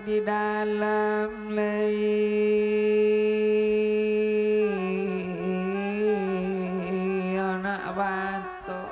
Di dalam anak batu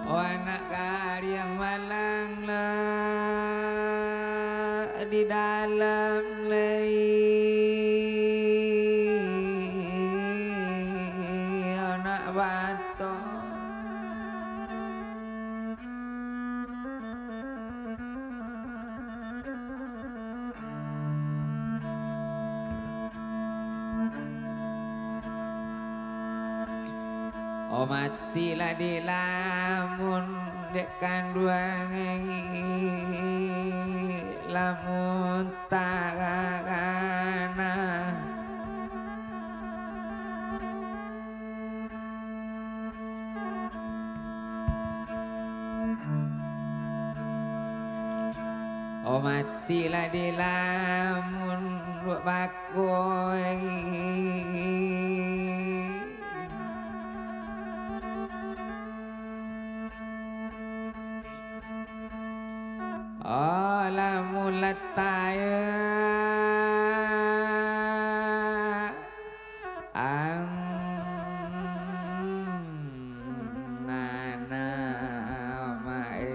oh anak karya malang lah di dalam anak batu oh matilah di lamun dekan dua lamun takana oh matilah di lamun bakoy oh lamun lataya ngana mae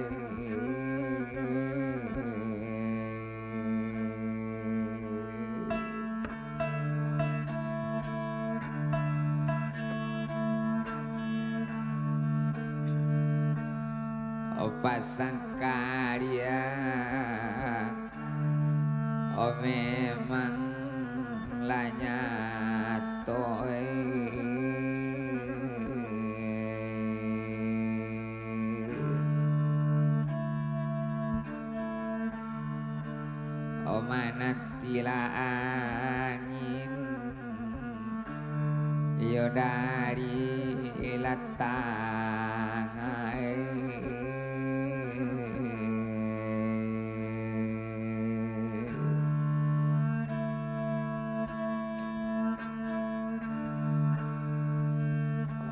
oh pasang karya oh memang lanya toy oh mana tila angin yo dari latangai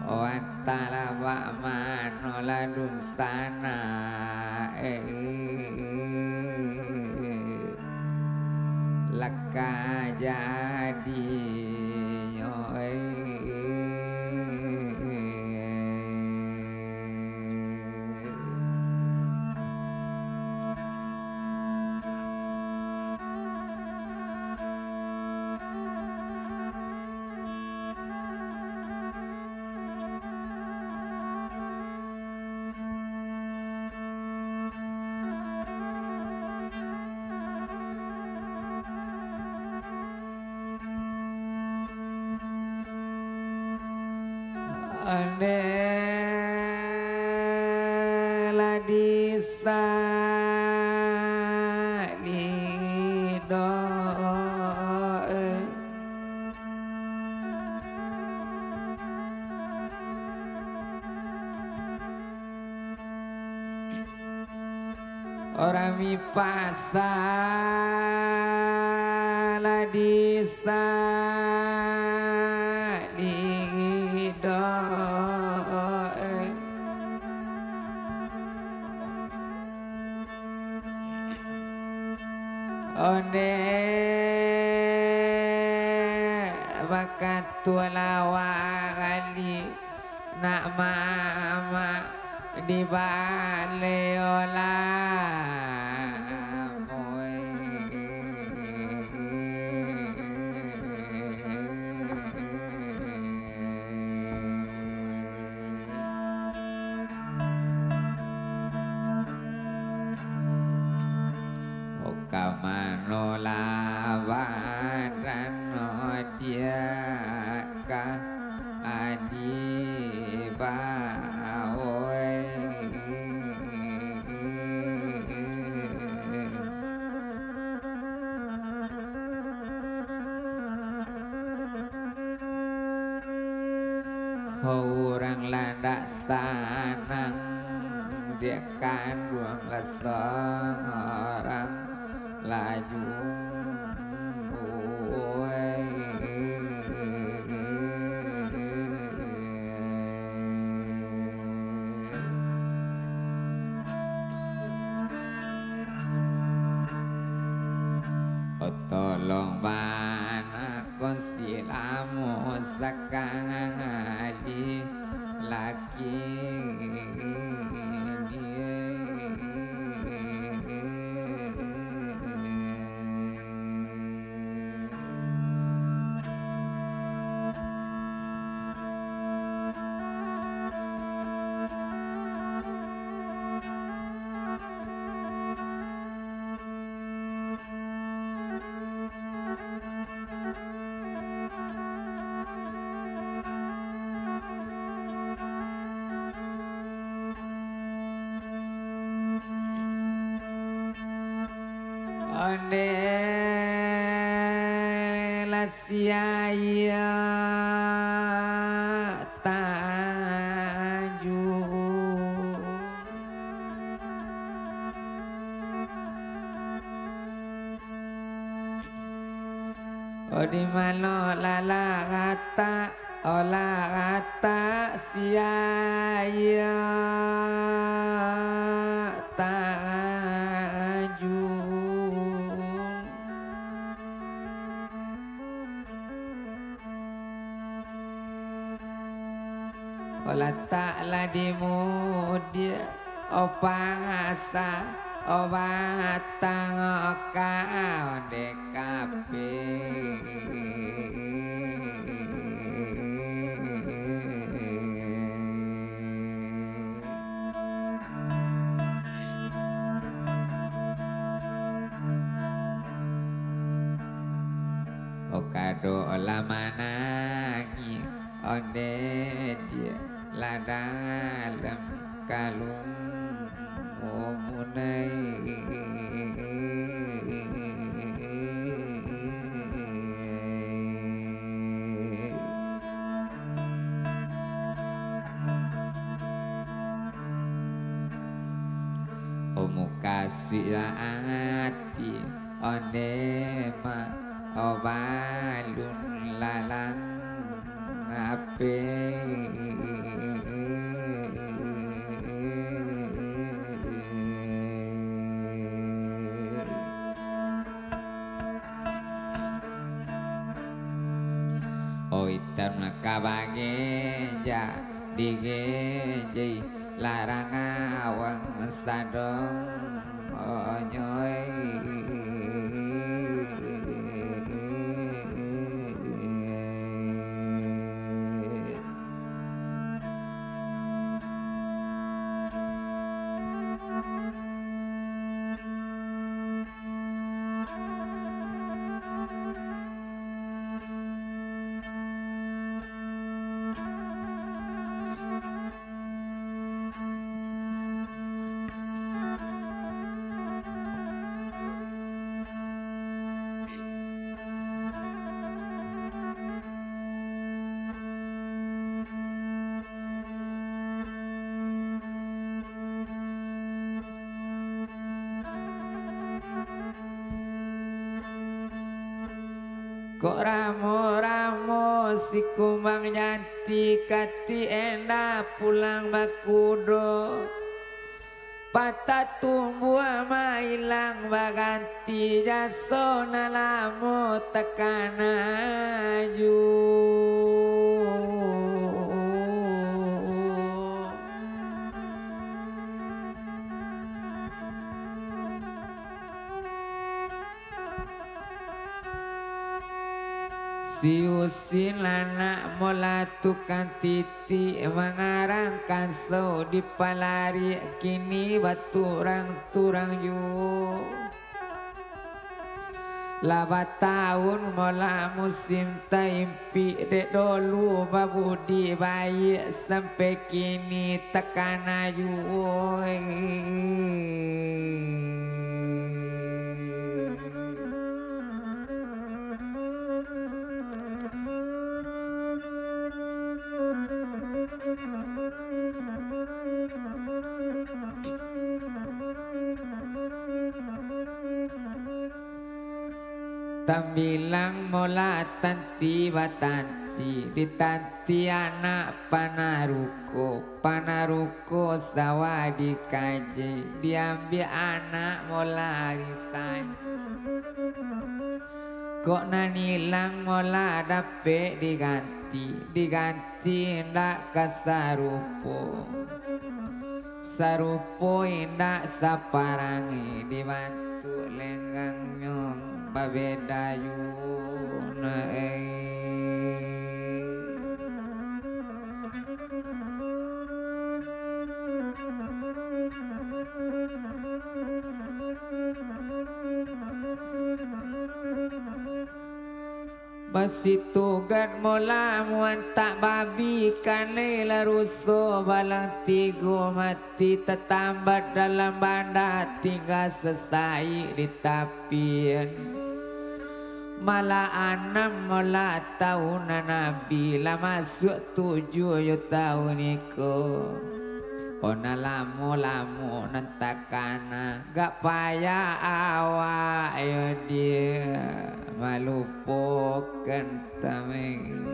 oh antara wa mano ladun sana laka jadi Andela disa lido Ora mi pasala di salido Onde bakat tualawa kali nak mama di baleola Kamanola Varano dia ka adiba oi orang landak sanang dia kan buang lesong orang laju tolong bana konsilamu sakali laki Onde la siaya taju Odi mano lala kata ola kata siaya taju Ola taklah dimudia opangasa obatang kau dekape Okado lama nangi onde dia ladalam kalung omunai omukasih hati onde ma obalun lalang ape Oitam kabage ja digeje larang awang sadong onyoy Kok ramo-ramo si kumbang janti kati enda pulang bakudo patah tumbuh ama ilang baganti jaso nalamo tekanaju siusin anak mola tukang titi mengarang kaso di palari kini baturang-turang yu laba tahun mola musim taimpi dek dulu babudi bayi sampai kini tekan ayu Tambilang mola tanti batanti ditanti anak panaruko sawah dikaji diambil anak mola risan kok nanilang mola dapet diganti ndak sarupo indak saparangi dibantu lenggang nyong babedayuna Basitu gad mola muantak babi kane laruso balang tigo mati tetambat dalam banda tinggal sesai di tapian malah anam mola tahunan nabi lah masuk 7 tahun iko ona lamu nentakana gak payah awak ayo dia malupokan tameng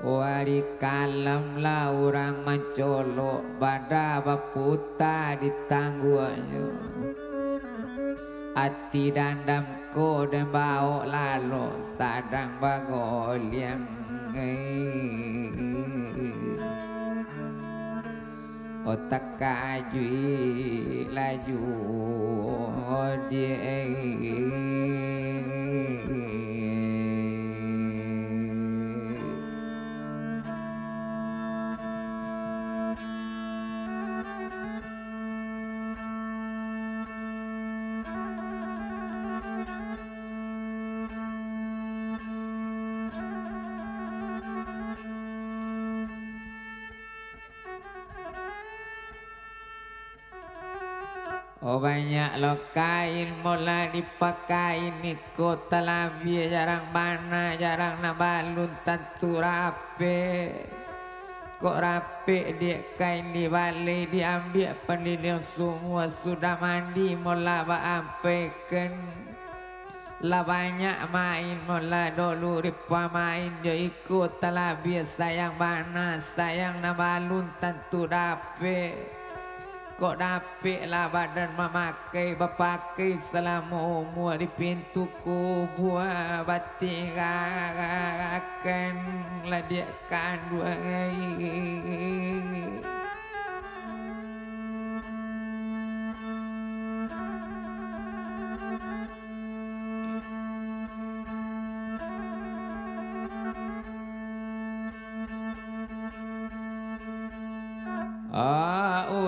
wari kalem lah orang mencolok pada baputa ditangguhnya hati dandamku dan bau lalu sadang bagoliang otak kaju laju dia oh banyak lo kain mula dipakai niko talabi jarang mana jarang nabalun tentu rapi kok rapi dia kain dibalik diambil pendidih semua sudah mandi mula baampaikan lah banyak main mula dulu ripa main jo ikut talabi sayang mana sayang nabalun tentu rapi kok dapik lah badan memakai bapakai selama umur di pintu kubur batinggalkan lah dia kandung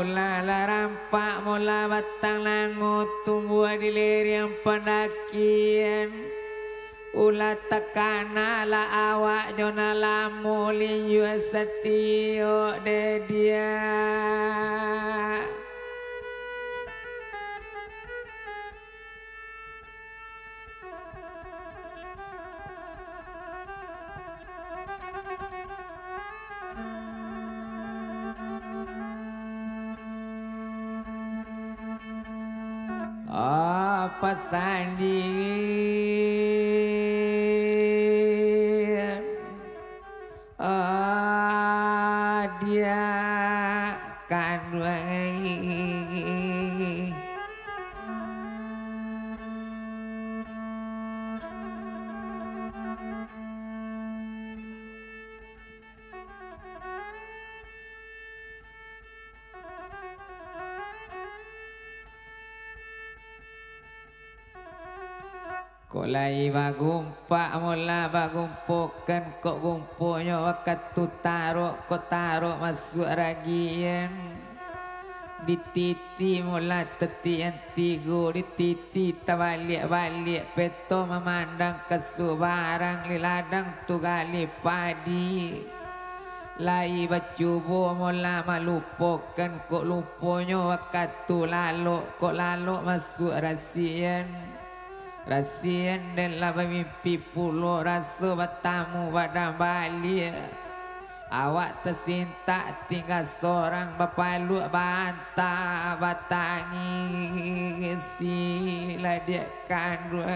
ulala rampak mula batang langut tumbuh di lereng pendakian ulah tekana la awak jona lamu linju setio de dia pasandi dia kan Kolai bagumpa mula bagumpukan kok gumpuknya wakat tu taruh kok taruh masuk ragian dititi mula tetian tigo dititi tabalik-balik peto memandang kesu barang li ladang tu gali padi lai bacubo mula malupukan kok lupunya wakat tu lalu kok lalu masuk rasian Rasian dan laba mimpi pulau rasa bertamu pada balik awak tersinta tinggal seorang berpaluk bantah batangi sila dia kandung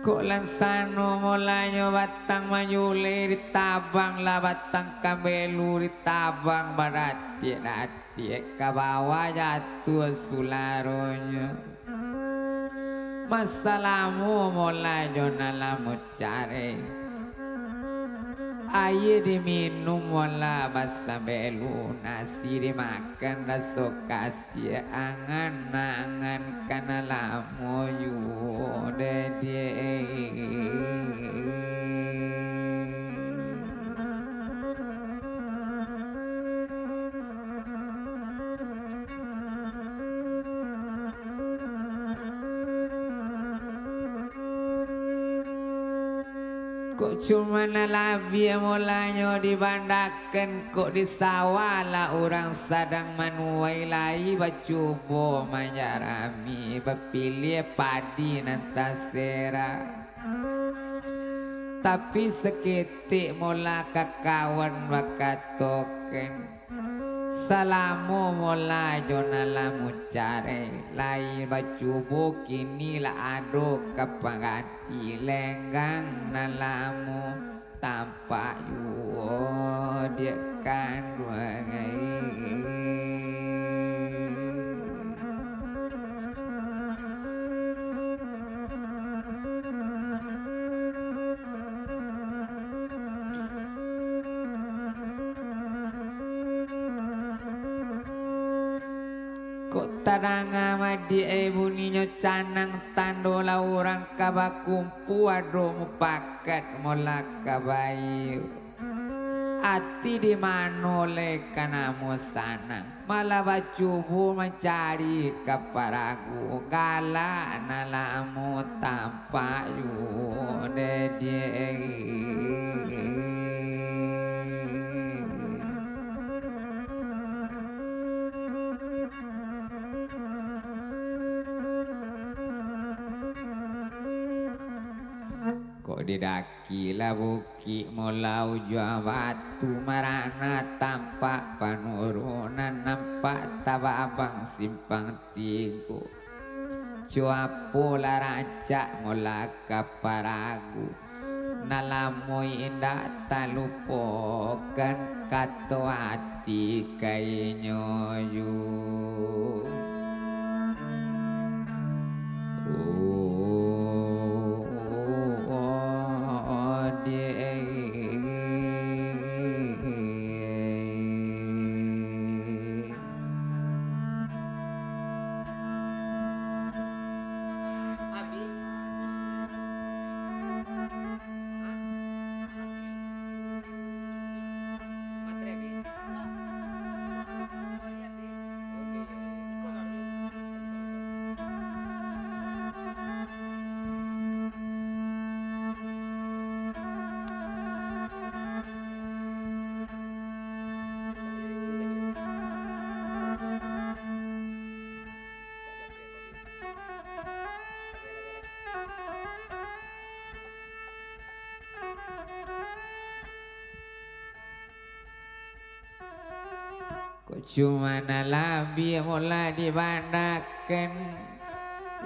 Kok lansano mulanya batang manyule ditabang lah batang kabelu ditabang barati-rati ke bawah jatuh sularonya masalamu mulanya nalamu cari air diminum wala basa belu nasi dimakan rasa kasih angan-angan kana lamu yu dedie Kok cuma nalabi mulanya dibandakan kok di sawah lah orang sadang manuai lai bacubo manjarami bapilih padi nantasera tapi seketik mula kakawan bakatoken salamu mula jonalamu care lai bacubo kini la ado kapangati lenggang nalamu tampak yuo dia kan Kok tarang amadi bunyinya canang tandola orang kabakumpu ado mupakat molak kabayu ati di manole kanamu sanang malah bacubu mencari kaparagu gala nalamu tampak yu dedie didaki lah buki mulau jua batu marana tampak penurunan nampak tababang simpang tigo cuapu lah rancak mula kaparagu nalamui indah tak lupakan kata hati kainya yu Kok cuma nalabi mula dibandakan.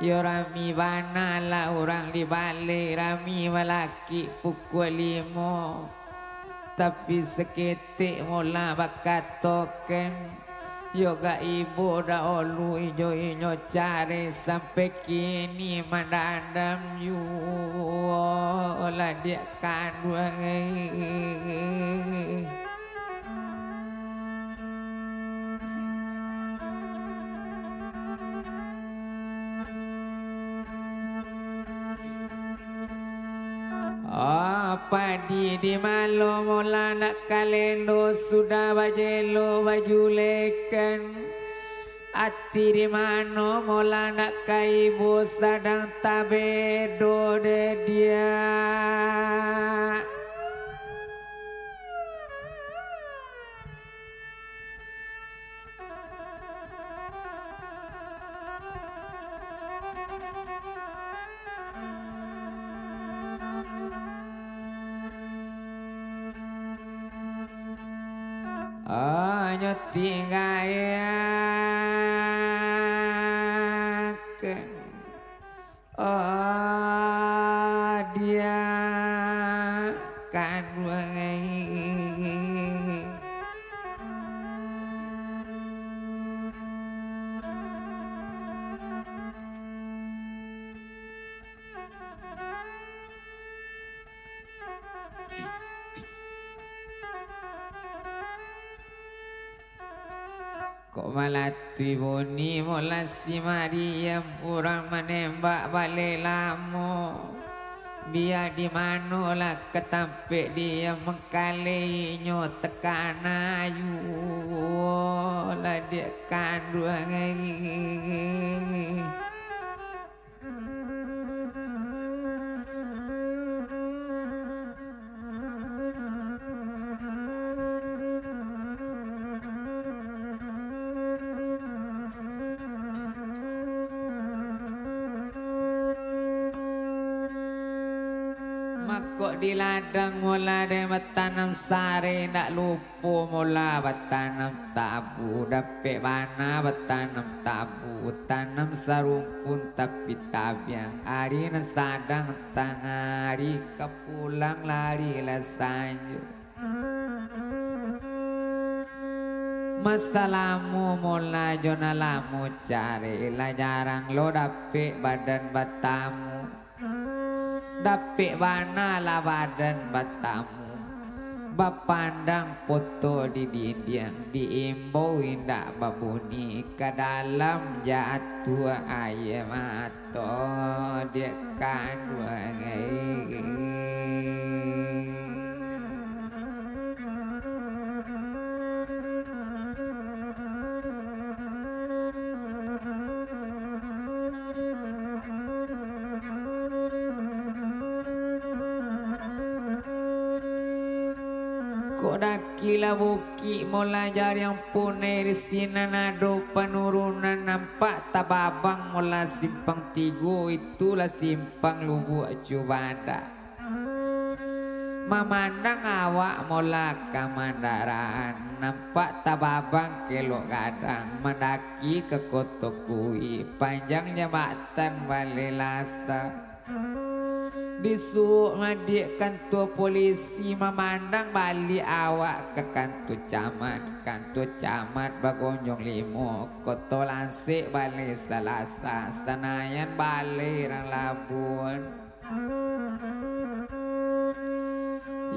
Yo rami bana lah orang di balik rami malaki pukul 5. Tapi seketik mula bakat token. Yo ga ibu dah olu ijo cari sampai kini mandandam yu lah dia kandung. Padi di malo mula nak kalendo sudah bajelo baju lekan. Ati di mano mula nak kaibu sadang tabedo de dia. Nyoti gayakan dia kan kok malah tribuni mula si Mariam orang menembak balik lama. Biar di mana lah ketampik dia mengkalinya tekan ayu lah dia kandung. Kok di ladang mula dia bertanam sari tak lupa mula bertanam tabu dapet bana bertanam tabu tanam sarumpun tapi tabiang hari sadang tengah hari kepulang lari lah sanju masalamu mula jona lamu cari lah jarang lo dapet badan batamu. Dapik bana lah badan batamu. Bapandang foto di dinding diimbau indak babuni ke dalam jatuh air mata dia kandung. Kila buki mula jari yang punai di sini nado penurunan nampak tababang mula simpang 3 itulah simpang Lubuk Cubada. Memandang awak mula kemandaran nampak tababang kelok gadang mendaki ke Kotokui panjang jambatan Balilasa. Disuruh ngadik kantor polisi memandang balik awak ke kantor camat Bagonjong 5 Kota Lansik balik Selasa Senayan balik Rang Labun.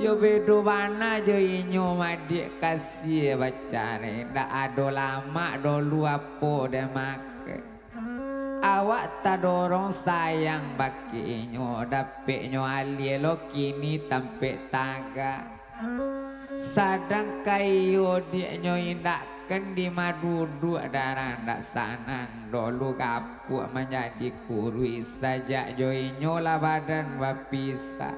Yo bedo bana jo inyo madik kasih bacare ndak ado lama dulu apa de make. Awak tak dorong sayang baki inyo dapet nyo alielo kini tampek taga. Sadang kayo dia nyo indakkan di madudu darah ndak sanang dulu kapuk menjadi kurui sajak jo inyo lah badan bapisa.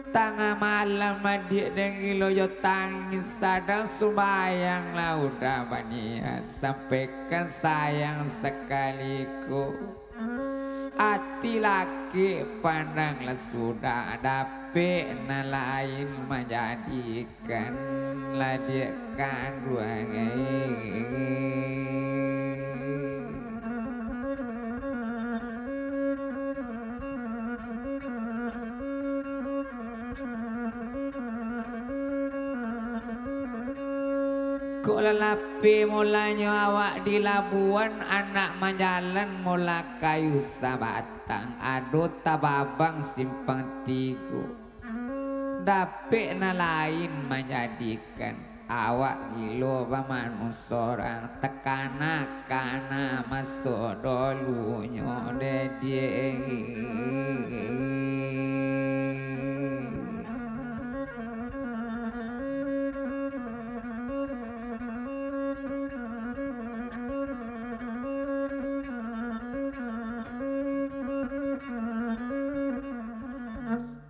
Tengah malam adik dengi loyo tangis sadang sumbayang lah udah banyak sampaikan sayang sekaliku. ati laki pandanglah sudah dapet na lain menjadikan ladikan ruangai kok lelapi mulanya awak di Labuan anak menjalan mula kayu sabatang aduh tababang simpang tigo dapik na lain menjadikan awak gilo baman sorang tekana kana masuk dolunya dedie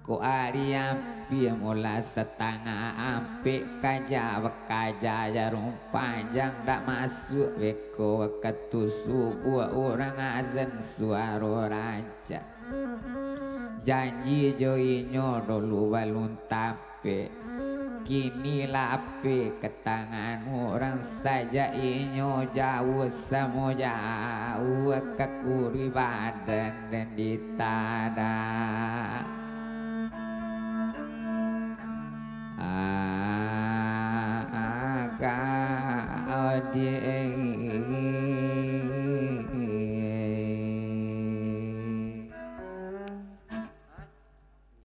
ku ari ampi mula setengah ampi kaja bekaja jarum panjang dak masuk beko ketusu buat orang azan suara raja janji joinyo dulu balun tape kini lape ke tangan orang saja inyo jauh samo jauh ke kuri badan dan ditada